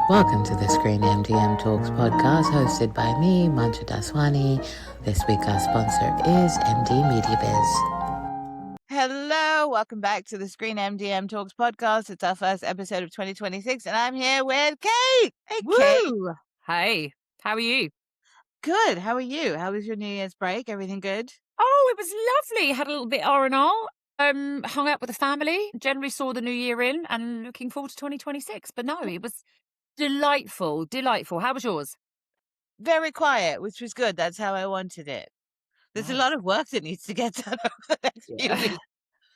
Welcome to the ScreenMDM Talks podcast hosted by me, Mansha Daswani. This week our sponsor is MD Media Biz. Hello, welcome back to the ScreenMDM Talks podcast. It's our first episode of 2026 and I'm here with Kate. Hey, Kate. Woo! Hey, how are you? Good. How are you? How was your New Year's break? Everything good? Oh, it was lovely. Had a little bit R&R. Hung out with the family. Generally saw the new year in and looking forward to 2026. But no, it was delightful. Delightful. How was yours? Very quiet, which was good. That's how I wanted it. There's a lot of work that needs to get done over the next few weeks.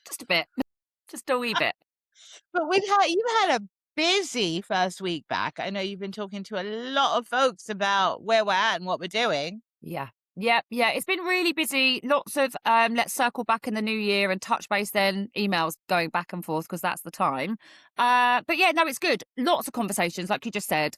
Just a bit. Just a wee bit. But you've had a busy first week back. I know you've been talking to a lot of folks about where we're at and what we're doing. Yeah. It's been really busy. Lots of let's circle back in the new year and touch base then, emails going back and forth because that's the time. But yeah, no, it's good. Lots of conversations, like you just said.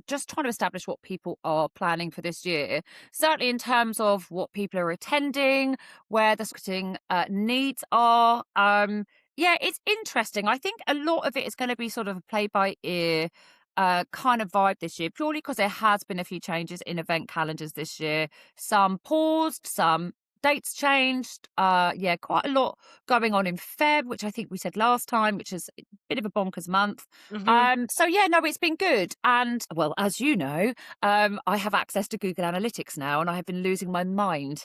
Just trying to establish what people are planning for this year. Certainly in terms of what people are attending, where the marketing needs are. Yeah, it's interesting. I think a lot of it is going to be sort of a play by ear kind of vibe this year, purely because there has been a few changes in event calendars this year. Some paused, some dates changed. Quite a lot going on in Feb, which I think we said last time, which is a bit of a bonkers month. So yeah, no, it's been good. And well, as you know, I have access to Google Analytics now, and I have been losing my mind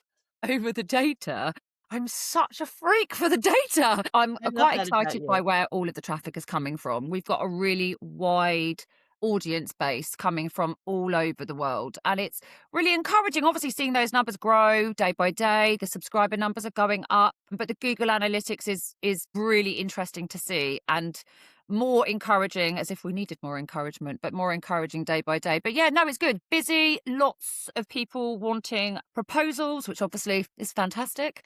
over the data. I'm such a freak for the data. I'm quite excited by where all of the traffic is coming from. We've got a really wide audience base coming from all over the world, and it's really encouraging, obviously, seeing those numbers grow day by day. The subscriber numbers are going up, but the Google Analytics is really interesting to see and more encouraging, as if we needed more encouragement, but more encouraging day by day. But yeah, no, it's good. Busy, lots of people wanting proposals, which obviously is fantastic.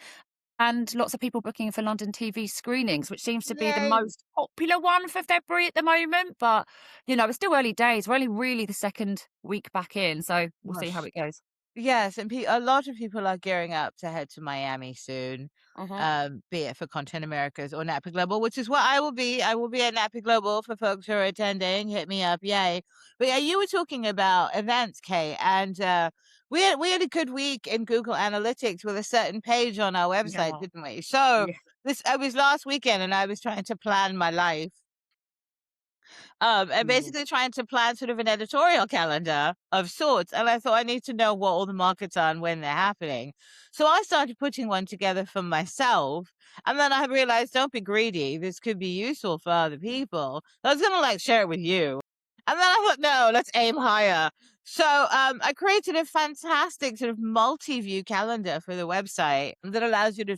And lots of people booking for London TV screenings, which seems to be the most popular one for February at the moment. But, you know, it's still early days. We're only really the second week back in. So we'll see how it goes. Yes, and a lot of people are gearing up to head to Miami soon, be it for Content Americas or NAPA Global, which is what I will be. I will be at NAPA Global for folks who are attending. Hit me up, yay! But yeah, you were talking about events, Kay, and we had a good week in Google Analytics with a certain page on our website, didn't we? So I was last weekend, and I was trying to plan my life. And basically trying to plan sort of an editorial calendar of sorts. And I thought I need to know what all the markets are and when they're happening. So I started putting one together for myself. And then I realized, don't be greedy. This could be useful for other people. I was going to share it with you. And then I thought, no, let's aim higher. So I created a fantastic sort of multi-view calendar for the website that allows you to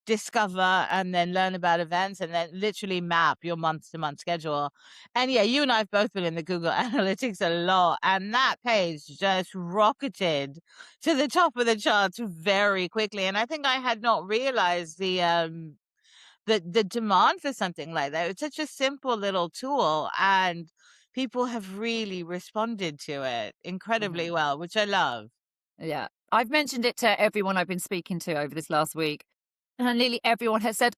discover and then learn about events and then literally map your month-to-month schedule. And yeah, you and I have both been in the Google Analytics a lot, and that page just rocketed to the top of the charts very quickly. And I think I had not realized the demand for something like that. It's such a simple little tool, and people have really responded to it incredibly well, which I love. Yeah, I've mentioned it to everyone I've been speaking to over this last week. And nearly everyone has said,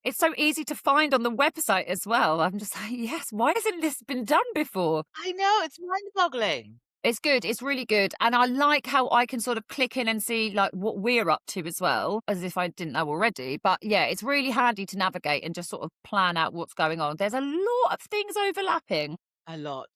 it's so easy to find on the website as well. I'm just like, yes, why hasn't this been done before? I know, it's mind-boggling. It's good. It's really good. And I like how I can sort of click in and see what we're up to as well, as if I didn't know already. But yeah, it's really handy to navigate and just sort of plan out what's going on. There's a lot of things overlapping. A lot.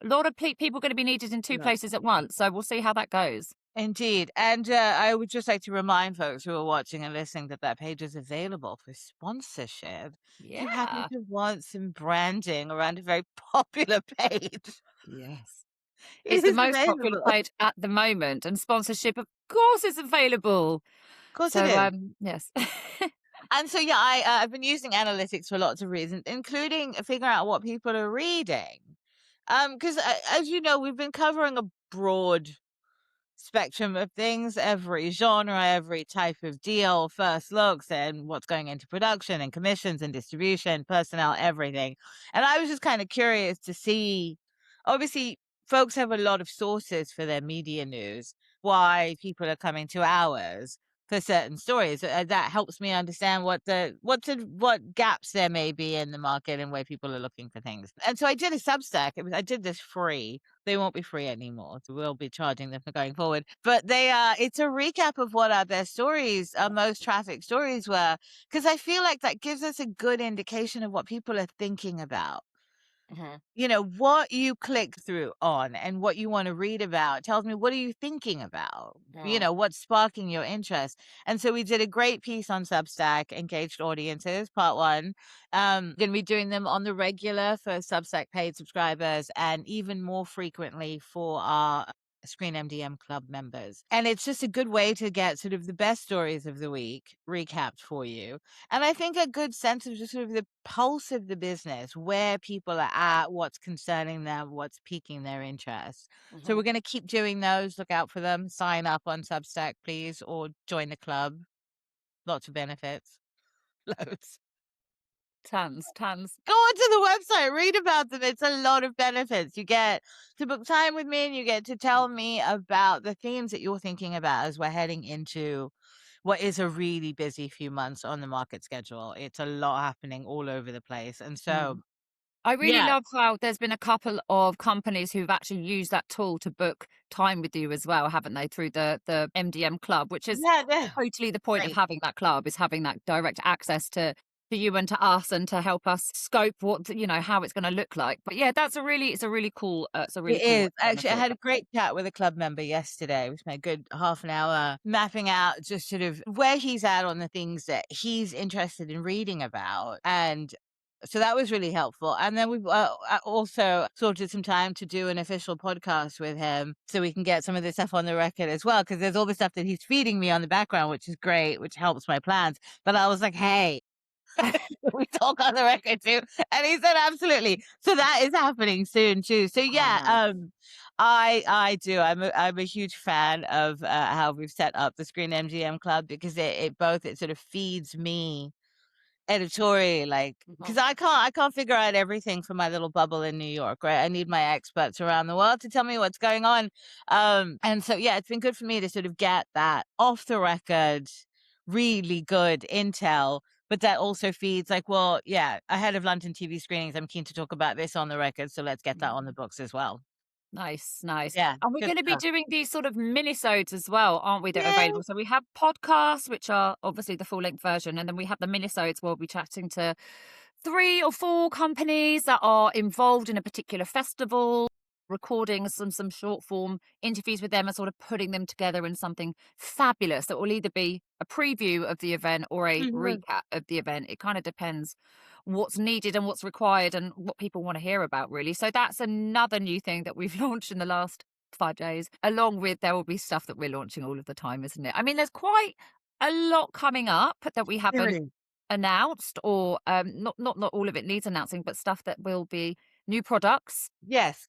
A lot of people going to be needed in two places at once. So we'll see how that goes. Indeed. And I would just like to remind folks who are watching and listening that page is available for sponsorship. If you happen to want some branding around a very popular page. Yes. It's the most popular page at the moment, and sponsorship, of course, is available. Of course it is. Yes. And so, yeah, I've been using analytics for lots of reasons, including figuring out what people are reading. Because as you know, we've been covering a broad spectrum of things, every genre, every type of deal, first looks, and what's going into production and commissions and distribution, personnel, everything. And I was just kind of curious to see, obviously, folks have a lot of sources for their media news, why people are coming to ours. for certain stories. That helps me understand what gaps there may be in the market and where people are looking for things. And so I did a Substack. I did this free. They won't be free anymore. So we'll be charging them for going forward. But it's a recap of what our best stories, our most traffic stories were, because I feel like that gives us a good indication of what people are thinking about. Mhm. What you click through on and what you want to read about tells me, what are you thinking about? Mm. What's sparking your interest? And so we did a great piece on Substack, Engaged Audiences, part one. Going to be doing them on the regular for Substack paid subscribers, and even more frequently for our ScreenMDM club members. And it's just a good way to get sort of the best stories of the week recapped for you. And I think a good sense of just sort of the pulse of the business, where people are at, what's concerning them, what's piquing their interest. So we're Mhm. going to keep doing those. Look out for them. Sign up on Substack, please, or join the club. Lots of benefits. Loads. Tons. Go onto the website, read about them. It's a lot of benefits. You get to book time with me, and you get to tell me about the themes that you're thinking about as we're heading into what is a really busy few months on the market schedule. It's a lot happening all over the place. And so, Mm. I really yeah, love how there's been a couple of companies who've actually used that tool to book time with you as well, haven't they? Through the MDM club, which is yeah, yeah. totally the point of Great. having that club, is having that direct access to you and to us, and to help us scope how it's going to look like. But yeah, it's a really cool It is. Actually, I benefit. had a great chat with a club member yesterday. We spent a good half an hour mapping out just sort of where he's at on the things that he's interested in reading about. And so that was really helpful. And then we've also sorted some time to do an official podcast with him so we can get some of this stuff on the record as well. Because there's all the stuff that he's feeding me on the background, which is great, which helps my plans. But I was like, hey, we talk on the record too. And he said, absolutely. So that is happening soon too. So Oh, yeah, nice. I do. I'm a huge fan of how we've set up the Screen MGM Club, because it sort of feeds me editorially, like, because Mhm. I can't figure out everything from my little bubble in New York, right? I need my experts around the world to tell me what's going on. And so yeah, it's been good for me to sort of get that off the record, really good intel. But that also feeds, like, well, yeah, ahead of London TV screenings, I'm keen to talk about this on the record, so let's get that on the books as well. Nice. Yeah, And we're good going to be stuff. doing these sort of minisodes as well, aren't we, that are Yeah. available? So we have podcasts, which are obviously the full length version, and then we have the minisodes where we'll be chatting to 3 or 4 companies that are involved in a particular festival, recording some short form interviews with them and sort of putting them together in something fabulous that will either be a preview of the event or a Mhm. recap of the event. It kind of depends what's needed and what's required and what people want to hear about, really. So that's another new thing that we've launched in the last 5 days, along with there will be stuff that we're launching all of the time, isn't it? I mean, there's quite a lot coming up that we haven't Really? announced, or not all of it needs announcing, but stuff that will be new products. Yes.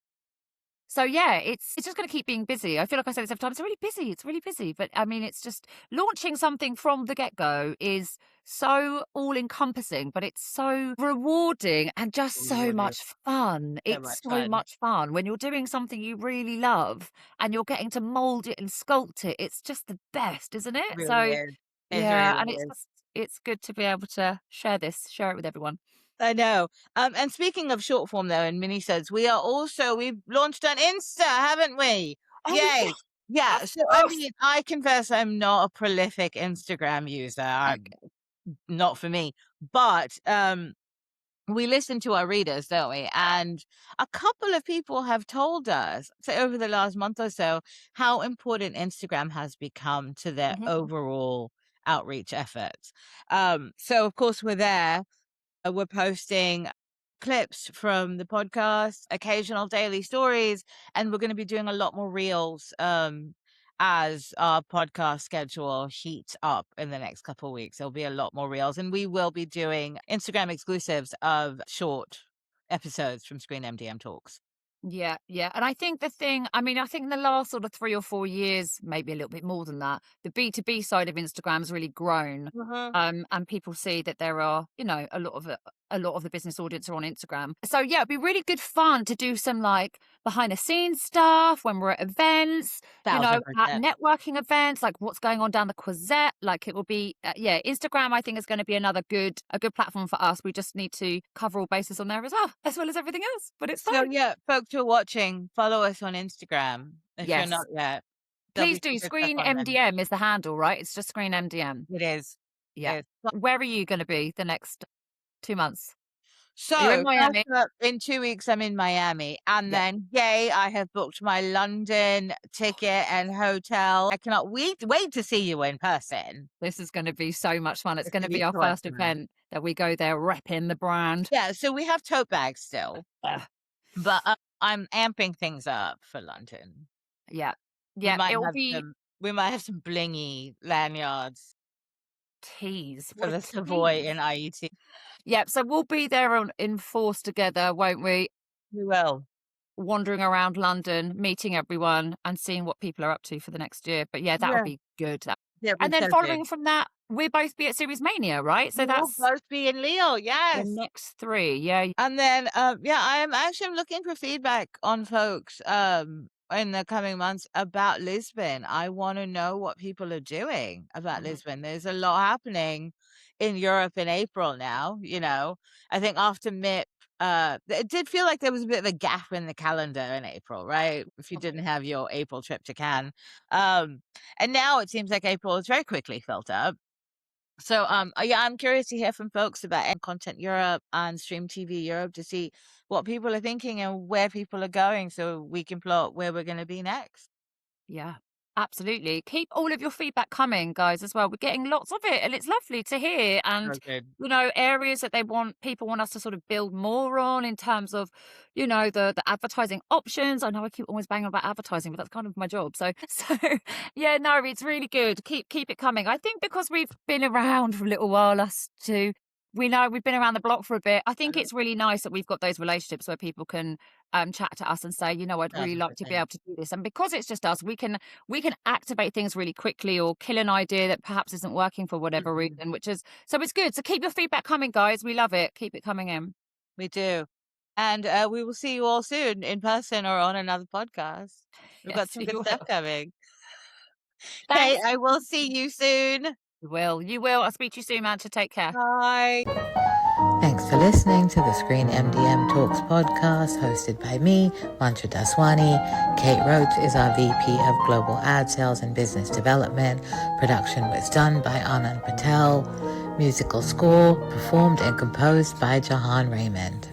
So yeah, it's just going to keep being busy. I feel like I say this every time. It's really busy. But I mean, it's just launching something from the get go is so all encompassing, but it's so rewarding and just so Rewarding. much fun. So It's much so fun. much fun when you're doing something you really love and you're getting to mold it and sculpt it. It's just the best, isn't it? Really So is. It yeah, really and is. it's good to be able to share it with everyone. I know. And speaking of short form though, and minisodes, we've launched on Insta, haven't we? Oh yeah, Yay. Yeah. of So I course. mean, I confess I'm not a prolific Instagram user. Okay. Not for me. But we listen to our readers, don't we? And a couple of people have told us, so over the last month or so, how important Instagram has become to their Mhm. overall outreach efforts. So of course we're there. We're posting clips from the podcast, occasional daily stories, and we're going to be doing a lot more reels as our podcast schedule heats up in the next couple of weeks. There'll be a lot more reels, and we will be doing Instagram exclusives of short episodes from Screen MDM Talks. Yeah. And I think I think in the last sort of 3 or 4 years, maybe a little bit more than that, the B2B side of Instagram has really grown. Mhm. And people see that there are, a lot of the business audience are on Instagram. So yeah, it'd be really good fun to do some like behind the scenes stuff when we're at events, you know, at 1,000%. networking events, like what's going on down the Quizette. Like it will be, Instagram, I think, is going to be a good platform for us. We just need to cover all bases on there as well as everything else. But it's So fine. yeah, folks who are watching, follow us on Instagram if you're Yes. not yet. There'll Please be some do. good stuff on there. ScreenMDM is the handle, right? It's just ScreenMDM. It is. Yeah. It is. Where are you going to be the next 2 months? You're in So Miami. first up, in 2 weeks, I'm in Miami, and Yeah. then yay, I have booked my London ticket and hotel. I cannot wait to see you in person. This is going to be so much fun. It's going to gonna be be our so much first fun. event that we go there repping the brand. Yeah, so we have tote bags still, Ugh. but I'm amping things up for London. Yeah. We Yeah. might It'll have be some blingy lanyards tease. for What a the Savoy tease. in IET. Yeah. So we'll be there in force together, won't we? We will. Wandering around London, meeting everyone and seeing what people are up to for the next year. But yeah, that'll Yeah. be good. Yeah, And we then so following good. from that, we'll both be at Series Mania, right? So We will that's both be in Leo, the yes. next 3. Yeah. And then, I'm looking for feedback on folks, in the coming months about Lisbon. I want to know what people are doing about Mhm. Lisbon. There's a lot happening in Europe in April now, you know. I think after MIP, it did feel like there was a bit of a gap in the calendar in April, right? If you didn't have your April trip to Cannes. And now it seems like April is very quickly filled up. So, I'm curious to hear from folks about Content Europe and Stream TV Europe to see what people are thinking and where people are going so we can plot where we're going to be next. Yeah, absolutely. Keep all of your feedback coming, guys, as well. We're getting lots of it, and it's lovely to hear. And, So good. you know, areas that people want us to sort of build more on in terms of, you know, the advertising options. I know I keep always banging about advertising, but that's kind of my job. So, yeah, no, it's really good. Keep it coming. I think because we've been around for a little while, us two. We know we've been around the block for a bit. I think it's really nice that we've got those relationships where people can chat to us and say, you know, I'd really like to be 1,000%. able to do this. And because it's just us, we can activate things really quickly or kill an idea that perhaps isn't working for whatever Mhm. reason, so it's good. So keep your feedback coming, guys. We love it. Keep it coming in. We do. And we will see you all soon in person or on another podcast. We've got Yes, some you good stuff will. coming. Okay, Thanks. I will see you soon. You will. I'll speak to you soon, Mansha. Take care. Bye. Thanks for listening to the ScreenMDM Talks podcast hosted by me, Mansha Daswani. Kate Roach is our VP of Global Ad Sales and Business Development. Production was done by Anand Patel. Musical score performed and composed by Jahan Raymond.